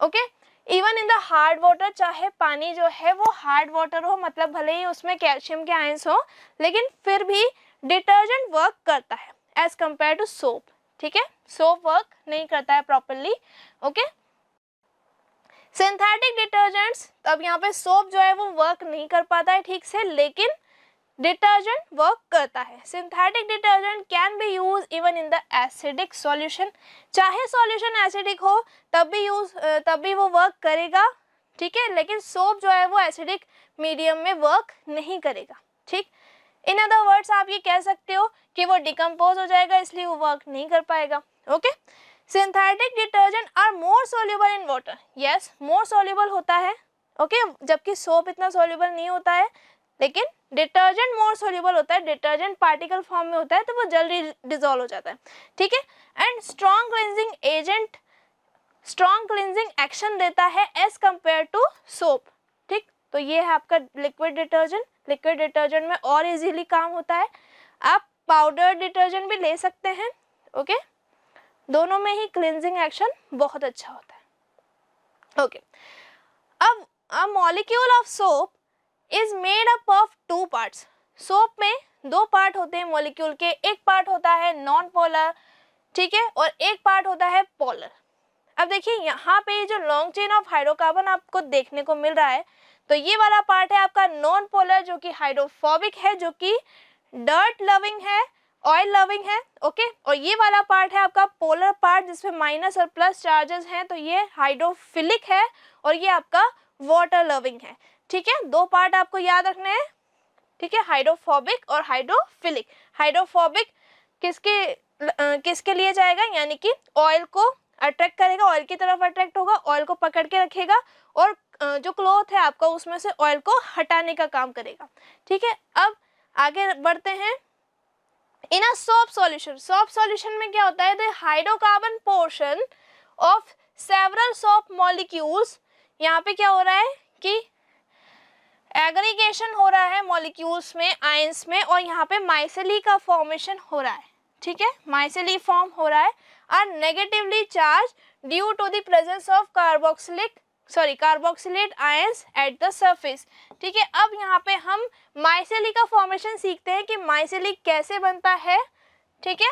okay. Even in the hard water, चाहे पानी जो है वो हार्ड वाटर हो, मतलब भले ही उसमें कैल्शियम के आयंस हो, लेकिन फिर भी डिटर्जेंट वर्क करता है एज कंपेयर टू सोप, ठीक है। सोप वर्क नहीं करता है प्रॉपरली, ओके। सिंथेटिक डिटर्जेंट्स, अब यहाँ पे सोप जो है वो वर्क नहीं कर पाता है ठीक से, लेकिन डिटर्जेंट वर्क करता है। Synthetic detergent can be use even in the acidic solution, चाहे सॉल्यूशन एसिडिक हो तब भी वो वर्क करेगा, ठीक है, लेकिन सोप जो है वो एसिडिक मीडियम में वर्क नहीं करेगा, ठीक। इन अदर वर्ड्स आप ये कह सकते हो कि वो डिकम्पोज हो जाएगा, इसलिए वो वर्क नहीं कर पाएगा, okay. Synthetic detergent are more soluble in water, yes, more soluble होता है, ओके, जबकि सोप इतना सोल्यूबल नहीं होता है, लेकिन डिटर्जेंट मोर सोल्यूबल होता है, डिटर्जेंट पार्टिकल फॉर्म में होता है तो वो जल्दी डिसॉल्व हो जाता है, ठीक है। And strong cleansing agent strong cleansing action देता है एज कंपेयर टू सोप। ठीक, तो ये है आपका लिक्विड डिटर्जेंट। लिक्विड डिटर्जेंट में और इजीली काम होता है। आप पाउडर डिटर्जेंट भी ले सकते हैं। ओके, दोनों में ही क्लिनजिंग एक्शन बहुत अच्छा होता है। ओके, अब a molecule of soap is made up of 2 parts. Soap में 2 पार्ट होते हैं मॉलिक्यूल के। एक पार्ट होता है नॉन पोलर, ठीक है, और एक पार्ट होता है पोलर। अब देखिए यहाँ पे जो लॉन्ग चेन ऑफ हाइड्रोकार्बन आपको देखने को मिल रहा है, तो ये वाला पार्ट है आपका नॉन पोलर जो कि हाइड्रोफोबिक है, जो कि डर्ट लविंग है, ऑयल लविंग है। ओके, और ये वाला पार्ट है आपका पोलर पार्ट जिसमें माइनस और प्लस चार्जेस हैं, तो ये हाइड्रोफिलिक है और ये आपका वाटर लविंग है। ठीक है, 2 पार्ट आपको याद रखने हैं। ठीक है, हाइड्रोफोबिक और हाइड्रोफिलिक। हाइड्रोफोबिक किसके लिए जाएगा, यानी कि ऑयल को अट्रैक्ट करेगा, ऑयल की तरफ अट्रैक्ट होगा, ऑयल को पकड़ के रखेगा और जो क्लॉथ है आपका उसमें से ऑयल को हटाने का काम करेगा। ठीक है, अब आगे बढ़ते हैं। In a soap solution, soap solution में क्या होता है, the hydrocarbon portion of several soap molecules, यहाँ पे क्या हो रहा है कि एग्रीगेशन हो रहा है मॉलिक्यूल्स में, आयंस में, और यहाँ पे माइसेली का फॉर्मेशन हो रहा है। ठीक है, माइसेली फॉर्म हो रहा है, are negatively charge due to the presence of carboxylate ions at the surface. ठीक है, अब यहाँ पे हम माइसेली का फॉर्मेशन सीखते हैं कि माइसेली कैसे बनता है। ठीक है,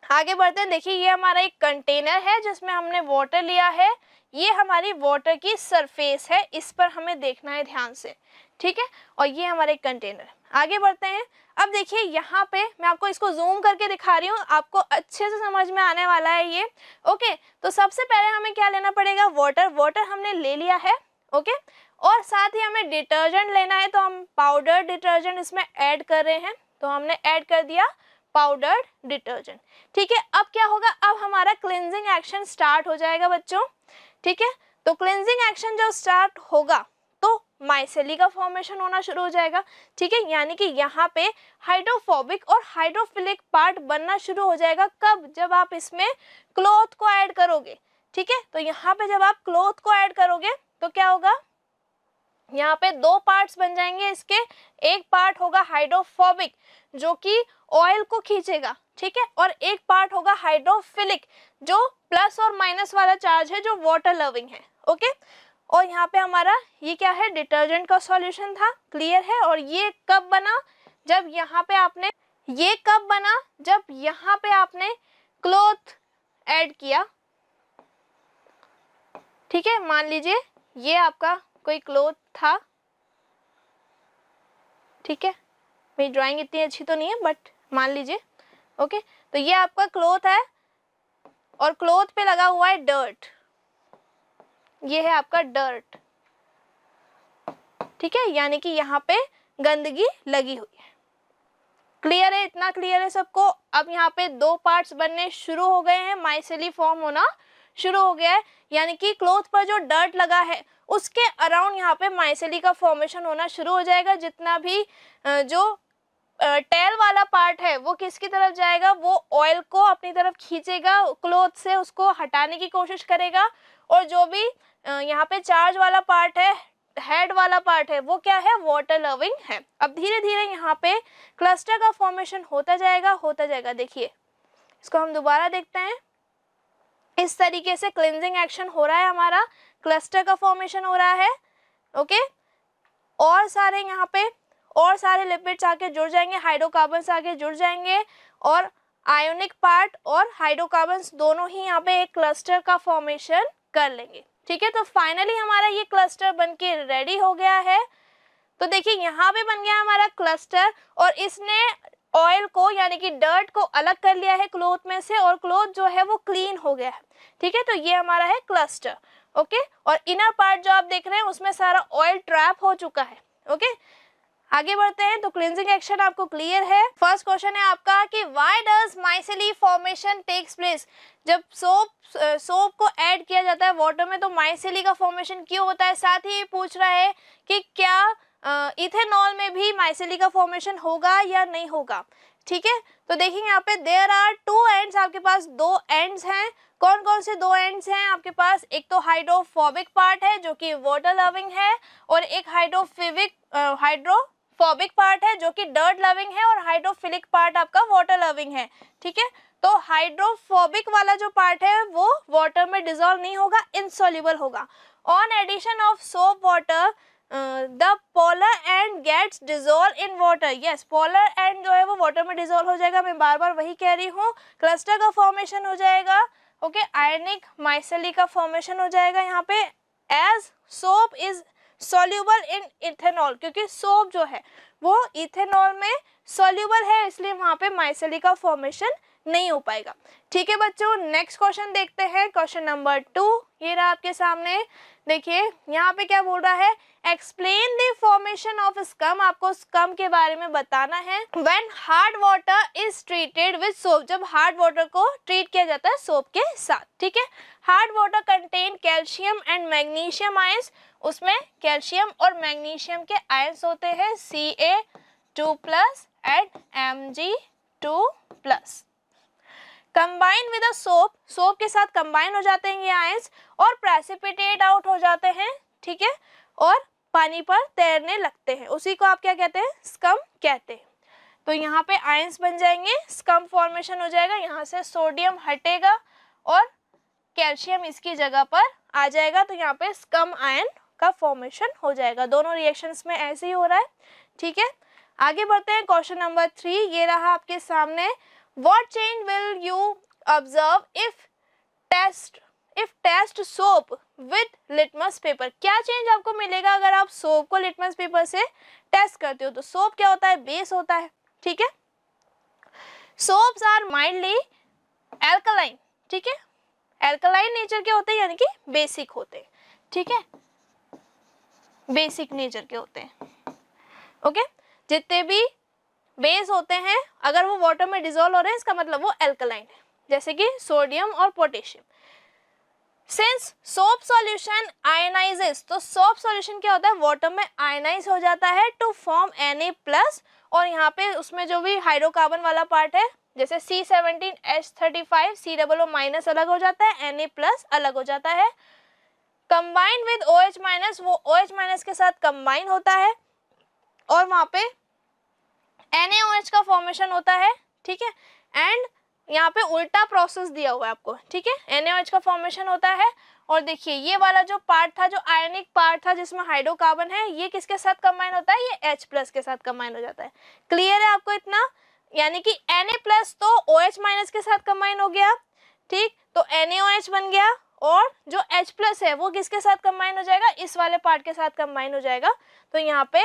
आगे बढ़ते हैं। देखिए ये हमारा एक कंटेनर है जिसमें हमने वाटर लिया है, ये हमारी वाटर की सरफेस है, इस पर हमें देखना है ध्यान से। ठीक है, और ये हमारा एक कंटेनर। आगे बढ़ते हैं। अब देखिए यहाँ पे मैं आपको इसको जूम करके दिखा रही हूँ, आपको अच्छे से समझ में आने वाला है ये। ओके, तो सबसे पहले हमें क्या लेना पड़ेगा, वाटर। वाटर हमने ले लिया है। ओके, और साथ ही हमें डिटर्जेंट लेना है, तो हम पाउडर डिटर्जेंट इसमें ऐड कर रहे हैं, तो हमने ऐड कर दिया पाउडर डिटर्जेंट। ठीक है, अब क्या होगा, अब हमारा क्लिनजिंग एक्शन स्टार्ट हो जाएगा बच्चों। ठीक है, तो क्लिनजिंग एक्शन जब स्टार्ट होगा तो माइसेली का फॉर्मेशन होना शुरू हो जाएगा। ठीक है, यानी कि यहाँ पे हाइड्रोफोबिक और हाइड्रोफिलिक पार्ट बनना शुरू हो जाएगा। कब, जब आप इसमें क्लॉथ को ऐड करोगे। ठीक है, तो यहाँ पे जब आप क्लॉथ को ऐड करोगे तो क्या होगा, यहाँ पे 2 पार्ट्स बन जाएंगे इसके। एक पार्ट होगा हाइड्रोफोबिक जो कि ऑयल को खींचेगा, ठीक है, और एक पार्ट होगा हाइड्रोफिलिक जो प्लस और माइनस वाला चार्ज है, जो वाटर लविंग है। ओके, और यहाँ पे हमारा ये क्या है, डिटर्जेंट का सॉल्यूशन था। क्लियर है, और ये कब बना, जब यहाँ पे आपने, ये कब बना, जब यहाँ पे आपने क्लॉथ ऐड किया। ठीक है, मान लीजिए ये आपका कोई क्लॉथ था। ठीक है, मेरी ड्राइंग इतनी अच्छी तो नहीं है बट मान लीजिए। ओके, तो ये आपका क्लॉथ है और क्लॉथ पे लगा हुआ है डर्ट, ये है आपका डर्ट। ठीक है, यानी कि यहाँ पे गंदगी लगी हुई है। क्लियर है, इतना क्लियर है सबको। अब यहाँ पे 2 पार्ट्स बनने शुरू हो गए हैं, माइसेली फॉर्म होना शुरू हो गया है, यानी कि क्लॉथ पर जो डर्ट लगा है उसके अराउंड यहाँ पे माइसेली का फॉर्मेशन होना शुरू हो जाएगा। जितना भी जो टेल वाला पार्ट है वो किसकी तरफ जाएगा, वो ऑयल को अपनी तरफ खींचेगा, क्लॉथ से उसको हटाने की कोशिश करेगा, और जो भी यहाँ पे चार्ज वाला पार्ट है, हेड वाला पार्ट है, वो क्या है, वाटर लविंग है। अब धीरे धीरे यहाँ पे क्लस्टर का फॉर्मेशन होता जाएगा। देखिए इसको हम दोबारा देखते हैं। इस तरीके से क्लिनजिंग एक्शन हो रहा है, हमारा क्लस्टर का फॉर्मेशन हो रहा है। ओके, और सारे यहाँ पे और सारे लिपिड्स आके जुड़ जाएंगे, हाइड्रोकार्बन्स आके जुड़ जाएंगे, और आयोनिक पार्ट और हाइड्रोकार्बन्स दोनों ही यहाँ पे एक क्लस्टर का फॉर्मेशन कर लेंगे। ठीक है, तो फाइनली हमारा ये क्लस्टर बनके रेडी हो गया है। तो देखिए यहाँ पे बन गया हमारा क्लस्टर, और इसने ऑयल को यानी कि डर्ट को अलग कर लिया है क्लॉथ में से, और क्लॉथ जो है वो क्लीन हो गया है। ठीक है, तो ये हमारा है क्लस्टर। ओके, और इनर पार्ट जो आप देख रहे हैं उसमें सारा ऑयल ट्रैप हो चुका है। ओके, आगे बढ़ते हैं। तो क्लींजिंग एक्शन आपको क्लियर है। फर्स्ट क्वेश्चन है आपका कि why does micelle formation takes place. जब सोप को ऐड किया जाता है वाटर में तो माइसेली का फॉर्मेशन क्यों होता है। साथ ही पूछ रहा है कि क्या इथेनॉल में भी माइसेली का फॉर्मेशन होगा या नहीं होगा। ठीक है। तो देखेंगे यहाँ पे देयर आर टू एंड्स, आपके पास दो एंड्स हैं। कौन कौन से दो एंड्स हैं आपके पास? एक तो हाइड्रोफोबिक पार्ट है जो कि वाटर लविंग है, और एक हाइड्रोफोबिक पार्ट है जो कि डर्ट लविंग है, और हाइड्रोफिलिक पार्ट आपका वाटर लविंग है, ठीक है। तो हाइड्रोफोबिक वाला जो पार्ट है वो वाटर में डिसॉल्व नहीं होगा, इनसॉल्युबल होगा। On addition of soap water the polar end gets dissolve in water. Yes, polar end जो है वो वाटर में डिसॉल्व हो जाएगा। मैं बार बार वही कह रही हूँ, क्लस्टर का फॉर्मेशन हो जाएगा, ओके, आयनिक माइसेली का फॉर्मेशन हो जाएगा यहाँ पे। As soap is soluble in ethanol, क्योंकि सोप जो है वो इथेनॉल में सॉल्युबल है, इसलिए वहाँ पे माइसेली का फॉर्मेशन नहीं हो पाएगा, ठीक है बच्चों। नेक्स्ट क्वेश्चन देखते हैं, क्वेश्चन नंबर 2, ये रहा आपके सामने। देखिए यहाँ पे क्या बोल रहा है, explain the formation of scum, आपको स्कम के बारे में बताना है। When hard water is treated with soap, जब हार्ड वाटर को ट्रीट किया जाता है सोप के साथ, ठीक है। Hard water contain calcium and magnesium ions, उसमें कैल्शियम और मैग्नीशियम के आयंस होते हैं Ca2+ and Mg2+। Combine with a soap, soap के साथ कंबाइन हो जाते हैं ये आयंस और प्रेसिपिटेट आउट हो जाते हैं, ठीक है, और पानी पर तैरने लगते हैं, उसी को आप क्या कहते हैं, स्कम कहते हैं। तो यहाँ पे आयंस बन जाएंगे, स्कम फॉर्मेशन हो जाएगा, यहाँ से सोडियम हटेगा और कैल्शियम इसकी जगह पर आ जाएगा, तो यहाँ पे स्कम आयन का फॉर्मेशन हो जाएगा। दोनों रिएक्शंस में ऐसे ही हो रहा है, ठीक है। आगे बढ़ते हैं, क्वेश्चन नंबर 3, ये रहा आपके सामने। What change will you observe if test soap with litmus paper? क्या चेंज आपको मिलेगा अगर आप सोप को लिटमस पेपर से टेस्ट करते हो? तो सोप क्या होता है, बेस होता है, ठीक है। सोप्स आर माइल्डली एल्कलाइन, ठीक है, एल्कलाइन नेचर के होते हैं, यानी कि बेसिक होते हैं, ठीक है, बेसिक नेचर के होते हैं, ओके। जितने भी बेस होते हैं अगर वो वाटर में डिसॉल्व हो रहे हैं इसका मतलब वो एल्कलाइन है, जैसे कि सोडियम और potassium. Since soap solution ionizes, तो सोप सॉल्यूशन क्या होता है, वाटर में आयनाइज हो जाता है टू फॉर्म Na+, और यहाँ पे उसमें जो भी हाइड्रोकार्बन वाला पार्ट है जैसे C17H35 COO- अलग हो जाता है, Na+ अलग हो जाता है। कंबाइन विद OH-, वो OH- के साथ कंबाइन होता है और वहाँ पे NaOH का फॉर्मेशन होता है, ठीक है। एंड यहाँ पे उल्टा प्रोसेस दिया हुआ है आपको, ठीक है, NaOH का फॉर्मेशन होता है। और देखिए ये वाला जो पार्ट था, जो आयनिक पार्ट था जिसमें हाइड्रोकार्बन है, ये किसके साथ कंबाइन होता है, ये H+ के साथ कंबाइन हो जाता है। क्लियर है आपको इतना? यानी कि Na+ तो OH- के साथ कंबाइन हो गया, ठीक, तो NaOH बन गया, और जो H+ है वो किसके साथ कंबाइन हो जाएगा, इस वाले पार्ट के साथ कंबाइन हो जाएगा। तो यहाँ पे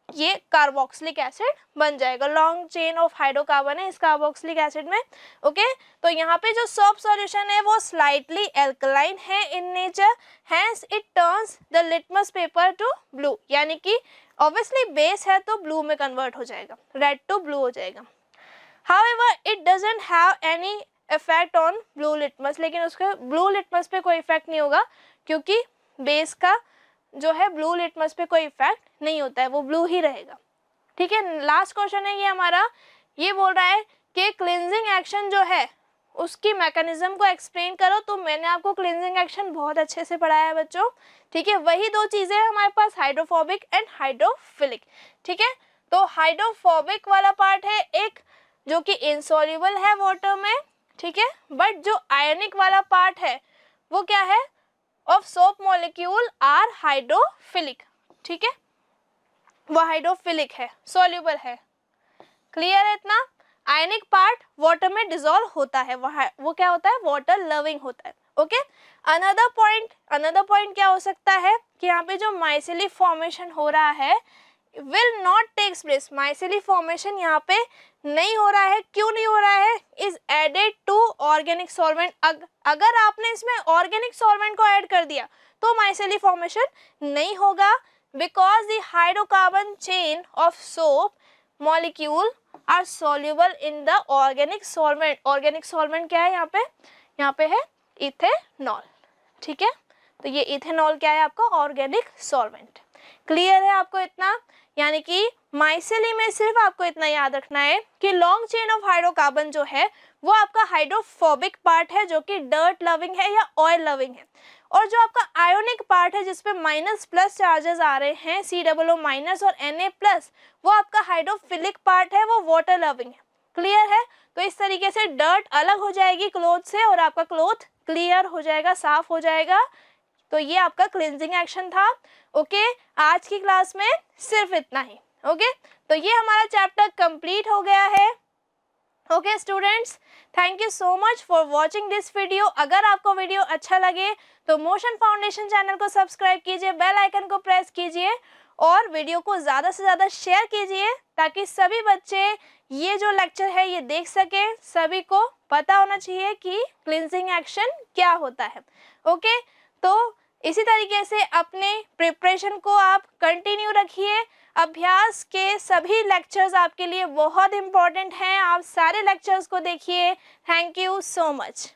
ये कार्बोक्सिलिक एसिड बन जाएगा, लॉन्ग चेन ऑफ हाइड्रोकार्बन है इस कार्बोक्सिलिक एसिड में, ओके। तो यहाँ पे जो सोप सॉल्यूशन है वो स्लाइटली एल्कलाइन है in nature, hence it turns the litmus paper to blue, यानी कि ऑब्वियसली बेस है तो ब्लू में कन्वर्ट हो जाएगा, रेड टू ब्लू हो जाएगा। However it doesn't have any effect on blue litmus, लेकिन उसके ब्लू लिटमस पे कोई इफेक्ट नहीं होगा, क्योंकि बेस का जो है ब्लू लिटमस पे कोई इफेक्ट नहीं होता है, वो ब्लू ही रहेगा, ठीक है। लास्ट क्वेश्चन है ये हमारा, ये बोल रहा है कि क्लींजिंग एक्शन जो है उसकी मैकेनिज्म को एक्सप्लेन करो। तो मैंने आपको क्लींजिंग एक्शन बहुत अच्छे से पढ़ाया है बच्चों, ठीक है। वही दो चीजें हैं हमारे पास, हाइड्रोफोबिक एंड हाइड्रोफिलिक, ठीक है। तो हाइड्रोफोबिक वाला पार्ट है एक जो कि इनसॉल्युबल है वाटर में, ठीक है, बट जो आयनिक वाला पार्ट है वो क्या है, of soap molecule are hydrophilic, ठीक है, वो हाइड्रोफिलिक है, सॉल्युबल है। क्लियर है इतना? आयनिक पार्ट वाटर में डिसॉल्व होता है, वो क्या होता है, वाटर लविंग होता है, ओके। अनदर पॉइंट क्या हो सकता है कि यहाँ पे जो माइसेली फॉर्मेशन हो रहा है will not takes place, माइसेली formation यहाँ पे नहीं हो रहा है। क्यों नहीं हो रहा है? is added to organic solvent, अगर आपने इसमें ऑर्गेनिक सॉल्वेंट को ऐड कर दिया तो माइसेली फॉर्मेशन नहीं होगा, because the hydrocarbon chain of soap molecule are soluble in the organic solvent। Organic solvent क्या है यहाँ पे है इथेनॉल, ठीक है। तो ये इथेनॉल क्या है आपका, ऑर्गेनिक सॉल्वेंट। क्लियर है आपको इतना? यानी कि माइसेली में सिर्फ आपको इतना याद रखना है कि लॉन्ग चेन ऑफ हाइड्रोकार्बन जो है वो आपका हाइड्रोफोबिक पार्ट है जो कि डर्ट लविंग है या ऑयल लविंग है, और जो आपका आयोनिक पार्ट है जिसपे माइनस प्लस चार्जेस आ रहे हैं COO माइनस और Na प्लस, वो आपका हाइड्रोफिलिक पार्ट है, वो वाटर लविंग है। क्लियर है? तो इस तरीके से डर्ट अलग हो जाएगी क्लोथ से और आपका क्लोथ क्लियर हो जाएगा, साफ हो जाएगा। तो ये आपका क्लिनजिंग एक्शन था। ओके, आज की क्लास में सिर्फ इतना ही। ओके, तो ये हमारा चैप्टर कंप्लीट हो गया है। Okay students, thank you so much for watching this video. अगर आपको वीडियो अच्छा लगे तो मोशन फाउंडेशन चैनल को सब्सक्राइब कीजिए, बेल आइकन को प्रेस कीजिए और वीडियो को ज़्यादा से ज़्यादा शेयर कीजिए ताकि सभी बच्चे ये जो लेक्चर है ये देख सके। सभी को पता होना चाहिए कि क्लिनजिंग एक्शन क्या होता है। ओके, तो इसी तरीके से अपने प्रिपरेशन को आप कंटिन्यू रखिए। अभ्यास के सभी लेक्चर्स आपके लिए बहुत इंपॉर्टेंट हैं, आप सारे लेक्चर्स को देखिए। Thank you so much.